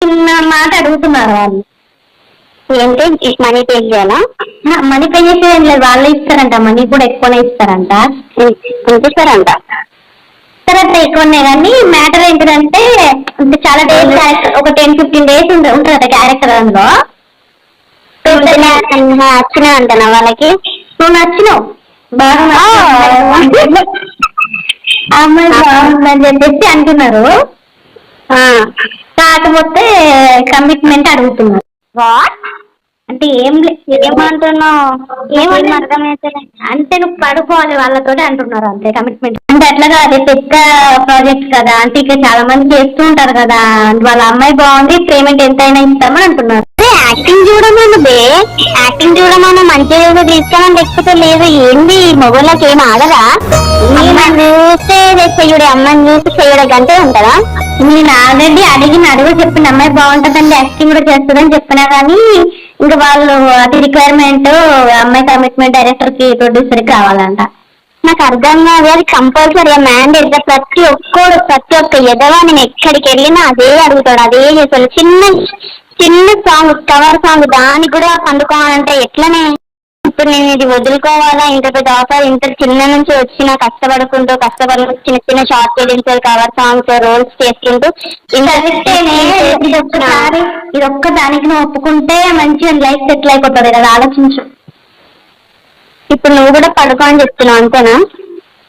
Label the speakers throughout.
Speaker 1: చిన్న మాట అడుగుతున్నారు వాళ్ళు.
Speaker 2: ఏంటి మనీ పే చేయాలా?
Speaker 1: మనీ పే చేసేది ఏం లేదు, వాళ్ళే ఇస్తారంట. మనీ కూడా ఎక్కువనే ఇస్తారంట.
Speaker 2: ఇస్తారంట
Speaker 1: ఎక్కువనే. కానీ మ్యాటర్ ఏంటిదంటే అంటే చాలా డేస్ క్యారెక్టర్, ఒక 10-15 డేస్ ఉంటుందట క్యారెక్టర్. అందులో
Speaker 2: నచ్చిన అంటనా వాళ్ళకి?
Speaker 1: నువ్వు నచ్చినావు, బాగా అమ్మాయి బాగుందని చెప్పేసి అంటున్నారు. కాకపోతే కమిట్మెంట్ అడుగుతున్నారు. అంటే
Speaker 2: ఏమంటున్నావు? ఏమని అర్థమైతే
Speaker 1: అంటే నువ్వు పడుకోవాలి వాళ్ళతో అంటున్నారు అంతే. కమిట్మెంట్ అంటే అట్లా కాదు, పెద్ద ప్రాజెక్ట్ కదా. అంటే ఇక్కడ చాలా మంది చేస్తూ ఉంటారు కదా. వాళ్ళ అమ్మాయి బాగుంది, పేమెంట్ ఎంతైనా ఇస్తామని అంటున్నారు.
Speaker 2: యాక్టింగ్ చూడమను బే, యాక్టింగ్ చూడమను. మంచిగా తీసుకోమని లేకపోతే లేదు. ఏంది మొగోళ్ళకి ఏం ఆగదా? అమ్మని చూస్తే చెయ్యుడు, అమ్మని చూస్తే చెయ్యడ గంటే ఉంటదా?
Speaker 1: నేను ఆల్రెడీ అడుగు చెప్పిన అమ్మాయి బాగుంటుందండి, యాక్టింగ్ కూడా చేస్తుందని చెప్పినా. కానీ ఇంకా వాళ్ళు అది రిక్వైర్మెంట్, అమ్మాయి కమిట్మెంట్ డైరెక్టర్ కి ప్రొడ్యూసర్ కి కావాలంట.
Speaker 2: నాకు అర్థం కాదు. అది కంపల్సరీ మ్యాండేట్. ప్రతి ఒక్క ఎదవా నేను ఎక్కడికి వెళ్ళినా అదే అడుగుతాడు, అదే చేస్తాడు. చిన్న సాంగ్, కవర్ సాంగ్, దానికి కూడా పండుకోవాలంటే ఎట్లనే? ఇప్పుడు నేను ఇది వదులుకోవాలా? ఇంత పెద్ద ఆఫర్, ఇంత చిన్న నుంచి వచ్చిన కష్టపడుకుంటూ చిన్న చిన్న short films, cover songs, roles చేసుకుంటూ
Speaker 1: ఇదొక్క దానికి నువ్వు ఒప్పుకుంటే మంచిగా లైఫ్ సెటిల్ అయిపోతుంది కదా. ఆలోచించు.
Speaker 2: ఇప్పుడు నువ్వు కూడా పడుకో అని చెప్తున్నావు అంతేనా?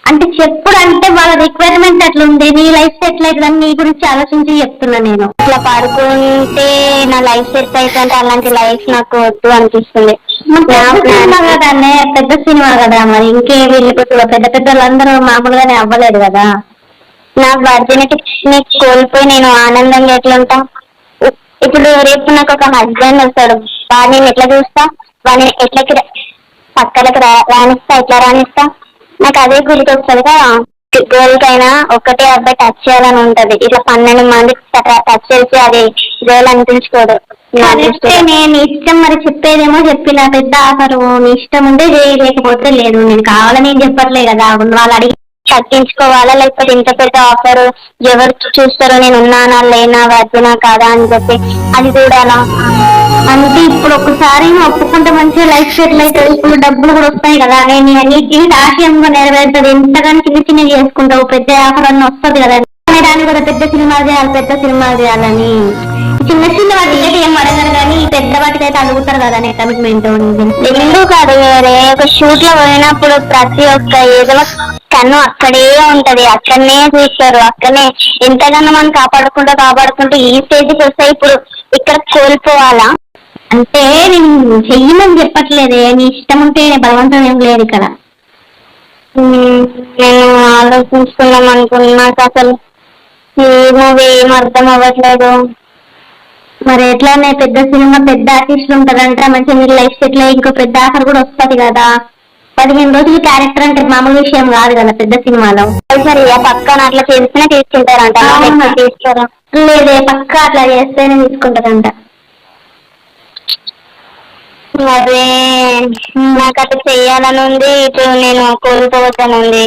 Speaker 1: అంటే చెప్పుడు అంటే వాళ్ళ రిక్వైర్మెంట్ అట్లా ఉంది. నీ లైఫ్ సెటిల్ అవుతుందని నీ గురించి ఆలోచించి చెప్తున్నా నేను.
Speaker 2: ఇట్లా పడుకుంటే నా లైఫ్ సెట్ అయితే అలాంటి లైఫ్ నాకు వద్దు అనిపిస్తుంది.
Speaker 1: కదానే పెద్ద సినిమా కదా, మరి ఇంకే వీళ్ళు పెద్ద పెద్ద వాళ్ళందరూ మామూలుగానే అవ్వలేదు కదా.
Speaker 2: నా వర్జినిటీ కోల్పోయి నేను ఆనందంగా ఎట్లుంటా? ఇప్పుడు రేపు నాకు ఒక హస్బెండ్ వస్తాడు, వాడిని ఎట్లా చూస్తా? వాడిని ఎట్లా పక్కలకు రాణిస్తా? ఎట్లా రాణిస్తా? నాకు అదే గుర్తు వస్తుంది కదా. గర్ల్ కైనా ఒక్కటే అబ్బాయి టచ్ చేయాలని ఉంటది. ఇట్లా 12 మంది టచ్ చేసి అది గర్ల్ అనిపించుకోదు.
Speaker 1: నేను ఇష్టం మరి చెప్పేదేమో చెప్పిన పెద్ద ఆఫరు, నీ ఇష్టం ఉంటే లేకపోతే లేదు. నేను కావాలని చెప్పట్లే కదా. వాళ్ళు అడిగి
Speaker 2: తగ్గించుకోవాలా? లేకపోతే ఇంత పెద్ద ఆఫర్ ఎవరు చూస్తారో, నేను ఉన్నానా లేనా, వర్జనా కాదా అని చెప్పి అది చూడాలా?
Speaker 1: అంటే ఇప్పుడు ఒకసారి ఒప్పుకుంటే మంచిగా లైఫ్ సెటిల్ అవుతుంది. ఇప్పుడు డబ్బులు కూడా వస్తాయి కదా. నేను నీకు ఆశయంగా నెరవేరుతుంది. ఎంతగానో చిన్న చిన్నగా చేసుకుంటావు, పెద్ద ఆఫర్ అన్న వస్తుంది కదా. దానికి కూడా పెద్ద సినిమా చేయాలని చిన్న చిన్న వాటికైతే ఏం అడగరు, కానీ పెద్ద వాటికైతే అడుగుతారు కదా కమిట్మెంట్.
Speaker 2: ఎందుకు కాదు, వేరే ఒక షూట్ లో పోయినప్పుడు ప్రతి ఒక్క ఏదో కన్ను అక్కడే ఉంటది, అక్కడనే చూస్తారు, అక్కడనే ఎంతగానో మనం కాపాడుకుంటూ ఈ స్టేజ్కి వస్తాయి. ఇప్పుడు ఇక్కడ కోల్పోవాలా?
Speaker 1: అంటే నేను చెయ్యమని చెప్పట్లేదే, నీ ఇష్టం ఉంటే బలవంతం ఏం లేదు ఇక్కడ.
Speaker 2: నేను ఆలోచించుకున్నాం అనుకున్నా, నాకు అసలు ఈ మూవీ ఏం అర్థం అవ్వట్లేదు.
Speaker 1: మరి ఎట్లానే పెద్ద సినిమా, పెద్ద ఆర్టిస్టులు ఉంటారంట, మంచిగా మీరు లైఫ్ సెటిల్ అయ్యి ఇంకో పెద్ద ఆఫర్ కూడా వస్తుంది కదా. 15 రోజులు క్యారెక్టర్ అంటే మామూలు విషయం కాదు కదా పెద్ద సినిమాలో.
Speaker 2: సరే పక్కన అట్లా చేస్తేనే తీసుకుంటారంట? తీసుకోరా?
Speaker 1: లేదే, పక్క అట్లా చేస్తేనే తీసుకుంటారంట.
Speaker 2: అదే నాకు అట్లా చెయ్యాలని ఉంది, ఇప్పుడు నేను కోల్పోవచ్చని ఉంది.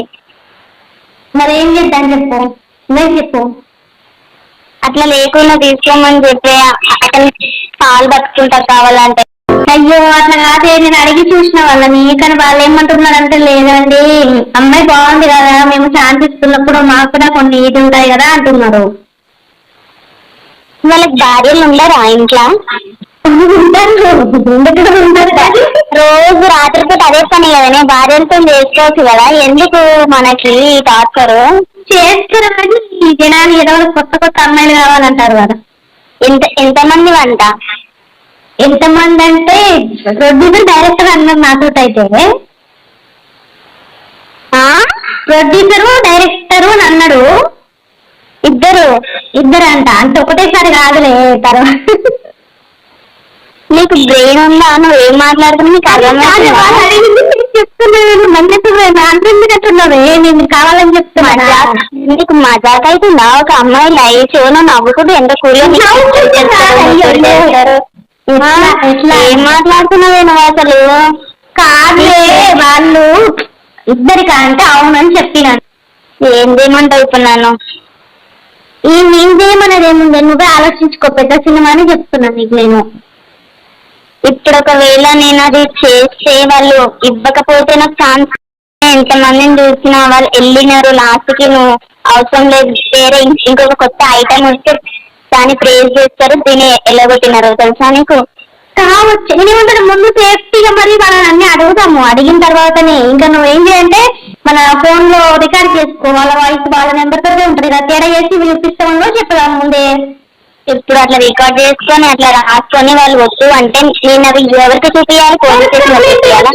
Speaker 1: మరి ఏం చేద్దాం చెప్పు, నేను చెప్పు.
Speaker 2: అట్లా లేకుండా తీసుకోమని చెప్పి అతను పాలు బతుకుంటారు కావాలంటే.
Speaker 1: అయ్యో అట్లా కాదే, నేను అడిగి చూసిన వాళ్ళని, కానీ వాళ్ళు ఏమంటున్నారంటే లేదండి అమ్మాయి బాగుంది కదా, మేము ఛాన్స్ ఇస్తున్నప్పుడు మాకు కూడా కొన్ని ఇది ఉంటాయి కదా అంటున్నారు.
Speaker 2: వాళ్ళకి భార్యలు ఉండరా ఇంట్లో? రోజు రాత్రిపూట అదే పని కదనే, భార్యలతో చేసుకోవచ్చు కదా. ఎందుకు మనకి టార్చర్?
Speaker 1: చేస్తారు కానీ ఈ జనాలు ఏదో కొత్త అమ్మాయిలు కావాలంటారు కదా.
Speaker 2: ఎంతమంది వంట?
Speaker 1: ఎంతమంది అంటే ప్రొడ్యూసర్ డైరెక్టర్ అన్నారు నాతోటి. అయితే ప్రొడ్యూసరు డైరెక్టరు అని అన్నాడు. ఇద్దరు అంట. అంటే ఒకటేసారి కాదులే. తర్వాత
Speaker 2: నీకు బ్రెయిన్ ఉందా? నువ్వు ఏం మాట్లాడుతున్నా నీకు
Speaker 1: చెప్తున్నాను. మంచిగా నేను కావాలని చెప్తున్నా.
Speaker 2: నీకు మజాక్ అవుతుందా? ఒక అమ్మాయి లైఫ్ నవ్వుకుంటూ ఎంత కూలి ఏం మాట్లాడుతున్నావే నువ్వు అసలు?
Speaker 1: కాదులే, వాళ్ళు ఇద్దరికా అంటే అవునని చెప్పినాను.
Speaker 2: ఏం చేయమంటావు ఇప్పుడు నన్ను?
Speaker 1: ఈ నేను చేయమనేది ఏముంది, నువ్వే ఆలోచించుకో. పెద్ద సినిమా అని చెప్తున్నా నీకు నేను.
Speaker 2: ఇప్పుడు ఒకవేళ నేను అది చేస్తే వాళ్ళు ఇవ్వకపోతే నాకు ఛాన్స్, ఎంతమందిని చూసినా వాళ్ళు వెళ్ళినారు, లాస్ట్ కి నువ్వు అవసరం లేదు వేరే ఇంకొక కొత్త ఐటమ్ వస్తే దాన్ని ప్రేజ్ చేస్తారు, దీన్ని ఎలగొట్టినారు తెలుసా నీకు?
Speaker 1: కావచ్చు. నేనేమంటాను, ముందు సేఫ్టీగా మరి మనం అన్ని అడుగుతాము. అడిగిన తర్వాతనే ఇంకా నువ్వేం చేయంటే మన ఫోన్ లో రికార్డ్ చేసుకో, వాళ్ళ వాయిస్ వాళ్ళ నెంబర్ తోనే ఉంటుంది కదా, తేడా చేసి వినిపిస్తామో చెప్పదాం ముందే.
Speaker 2: ఇప్పుడు అట్లా రికార్డ్ చేసుకొని అట్లా రాసుకొని వాళ్ళు వద్దు అంటే నేను అవి ఎవరికి చూపించాలి? పోలీస్ స్టేషన్ చూపించాలా?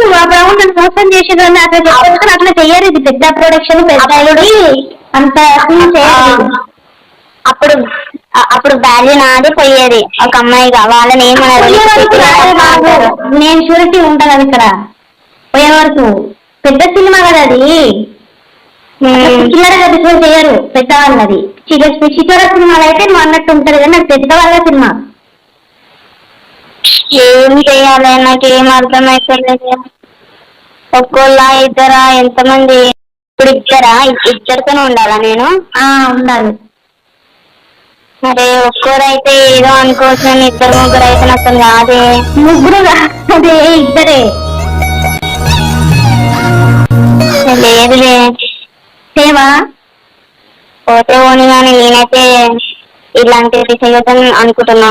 Speaker 1: మోసం చేసేది అట్లా చెప్పొచ్చు. అట్లా చెయ్యరు, ఇది పెద్ద ప్రొడక్షన్, పెద్ద అంత చేయరు.
Speaker 2: అప్పుడు అప్పుడు బ్యాగ్ నాది పోయేది ఒక అమ్మాయిగా, వాళ్ళని ఏమన్నారు?
Speaker 1: నేను షూరిటీ ఉంటాను అది ఇక్కడ పోయే వరకు. పెద్ద సినిమా కదా అది, చిల్లరగా బిజినెస్ చేయరు పెద్దవాళ్ళు. అది చిల్లర సినిమాలు అయితే నువ్వు అన్నట్టు ఉంటది కానీ నాకు పెద్దవాళ్ళ సినిమా.
Speaker 2: ఏం చేయాలి నాకేం అర్థమైతే. ఒక్కోళ్ళ ఇద్దరా, ఎంతమంది? ఇప్పుడు ఇద్దరితోనే ఉండాలా నేను?
Speaker 1: ఉండాలి.
Speaker 2: అరే ఒక్కరైతే ఏదో అనుకోవచ్చు, ఇద్దరు ముగ్గురు అయితే నాకు కాదే.
Speaker 1: ముగ్గురు అదే ఇద్దరే.
Speaker 2: లేదులే
Speaker 1: సేవా
Speaker 2: పోతే పోని కానీ నేనైతే ఇలాంటివి చేయొద్దని అనుకుంటున్నా.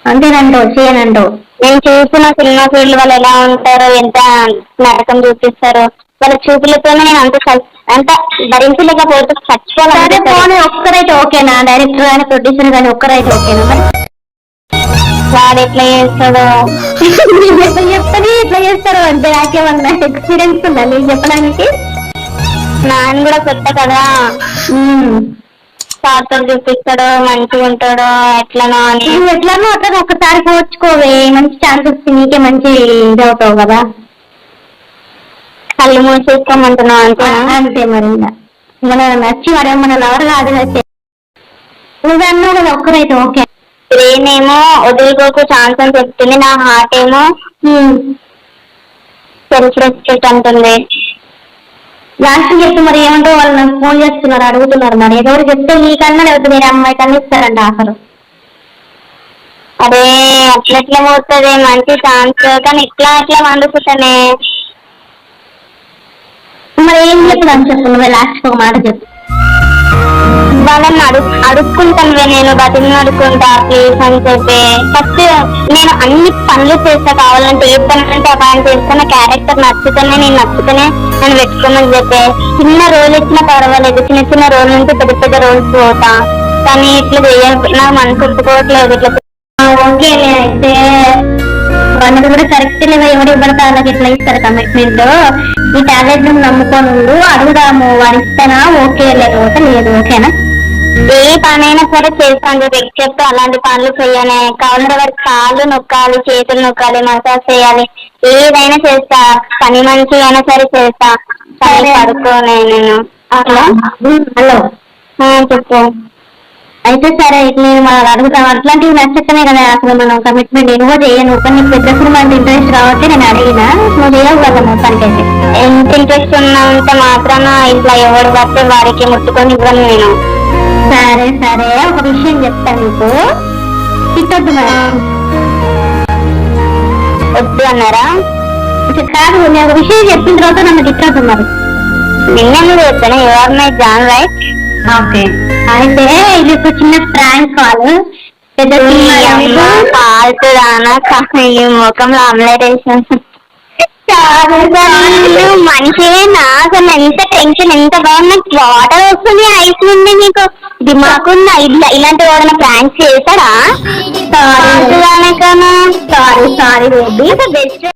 Speaker 1: అంతేనంటో చేయనంటో.
Speaker 2: నేను చూసిన సినిమా ఫీల్డ్ వాళ్ళు ఎలా ఉంటారో, ఎంత నరకం చూపిస్తారో, వాళ్ళ చూపులతోనే నేను అంత భరించలేకపోతే చచ్చిపోవాలి.
Speaker 1: ఒక్కరైతే ఓకేనా? డైరెక్టర్ కానీ ప్రొడ్యూసర్ కానీ ఒక్కరైతే ఓకేనా? మరి
Speaker 2: వాడు ఎట్లా చేస్తాడో
Speaker 1: చెప్తాను ఎట్లా చేస్తారో అంటే నాకేమన్నా ఎక్స్పీరియన్స్ ఉందా నీకు చెప్పడానికి?
Speaker 2: నాన్న కూడా కొత్త కదా, పాత్రలు చూపిస్తాడో మంచిగా ఉంటాడో ఎట్లనో అని.
Speaker 1: ఎట్లనో అట్లా ఒక్కసారి కోర్చుకోవే, మంచి ఛాన్స్ వస్తే నీకే మంచి ఇది అవుతావు కదా.
Speaker 2: కళ్ళు మూసేసుకోమంటున్నావు అంతే.
Speaker 1: అంతే మరి మన నచ్చి వాడే మన లవర్ కాదు కదా. నువ్వు అన్నావు కదా ఒక్కరైతే ఓకే.
Speaker 2: బ్రెయిన్ ఏమో వదులుకోకు ఛాన్స్ అని చెప్తుంది, నా హార్ట్ ఏమో సెల్ఫ్ రెస్పెక్ట్ అంటుంది.
Speaker 1: లాస్ట్ చెప్పి మరి ఏమంటావు? వాళ్ళు నాకు ఫోన్ చేస్తున్నారు, అడుగుతున్నారు. మరి ఎవరు చెప్తే నీకన్నా లేకపోతే వేరే అమ్మాయి కన్నా ఇస్తారంట ఆఫర్.
Speaker 2: అరే అట్లెట్లా పోతుంది, మంచి ఛాన్స్ కానీ ఇట్లా అట్లా వండుకుంటానే.
Speaker 1: మరి ఏం చెప్తాను చెప్పు, నువ్వే లాస్ట్ ఒక మాట చెప్పు.
Speaker 2: వాళ్ళని అడుక్కుంటాను, నేను బతిని అడుక్కుంటా ప్లీజ్ అని చెప్పి. ఫస్ట్ నేను అన్ని పనులు చేస్తా, కావాలంటే ఏ పని అంటే ఆ పని చేస్తా. నా క్యారెక్టర్ నచ్చుతూనే నేను నచ్చుతూనే నన్ను పెట్టుకోమని చెప్పే. చిన్న రోల్ ఇచ్చినా పర్వాలేదు, చిన్న చిన్న రోల్ నుంచి పెద్ద పెద్ద రోల్స్ పోతా, కానీ ఇట్లా నాకు మనసు ఒప్పుకోవట్లేదు. ఇట్లా
Speaker 1: ఓకేలే అయితే వాళ్ళకి కూడా కరెక్ట్ లేవా, ఎవరు ఇవ్వడతా వాళ్ళకి ఎట్లా ఇస్తారు కమిట్మెంట్. ఈ టాలెంట్ నువ్వు నమ్ముకొని ఉండు, అడుగుదాము వాడు ఇస్తానా ఓకే, లేకపోతే లేదు. ఓకేనా?
Speaker 2: ఏ పనైనా సరే చేస్తాను ఎక్సెప్ట్ అలాంటి పనులు చెయ్యనే. కావాలంటే వారికి కాళ్ళు నొక్కాలి, చేతులు నొక్కాలి, మసాజ్ చేయాలి, ఏదైనా చేస్తా. పని మంచి అయినా సరే చేస్తా, కానీ పడుకోనే నేను.
Speaker 1: హలో
Speaker 2: చెప్పు.
Speaker 1: అయితే సరే నేను మనం అడుగుతాం. అట్లాంటివి నచ్చకనే కదా అసలు మనం కమిట్మెంట్ నువ్వు చేయను. కానీ నీకు పెద్ద సినిమా అంటే ఇంట్రెస్ట్ రావట్టే నేను అడిగినా, నువ్వు చేయవు కదా మొత్తానికైతే.
Speaker 2: ఎంత ఇంట్రెస్ట్ ఉన్నంత మాత్రాన ఇంట్లో ఎవరు పడితే వారికి ముట్టుకొని ఇవ్వను నేను.
Speaker 1: సరే సరే ఒక విషయం చెప్తాను నీకు, తిట్టొద్దు మరి.
Speaker 2: వద్దు అన్నారా?
Speaker 1: కాదు, నేను ఒక విషయం చెప్పిన తర్వాత నన్ను తిట్టొద్దు మరి.
Speaker 2: నిన్న చెప్తాను, ఎవరినై జాన్ రైట్.
Speaker 1: ఓకే అయితే ఇది ఒక చిన్న ప్రాంక్ కాల్. పెద్ద
Speaker 2: కాల్తుదానా కానీ ముఖంలో ఆమ్లెట్ వేసాను. మనిషి నాకు ఎంత టెన్షన్, ఎంత బాగుంది. వాటర్ వస్తుంది, ఐస్ ఉంది, నీకు దిమాకుందా? ఇలాంటి వాడన ప్రాంక్ చేశాడా?
Speaker 1: Sorry sorry baby.
Speaker 2: బెస్ట్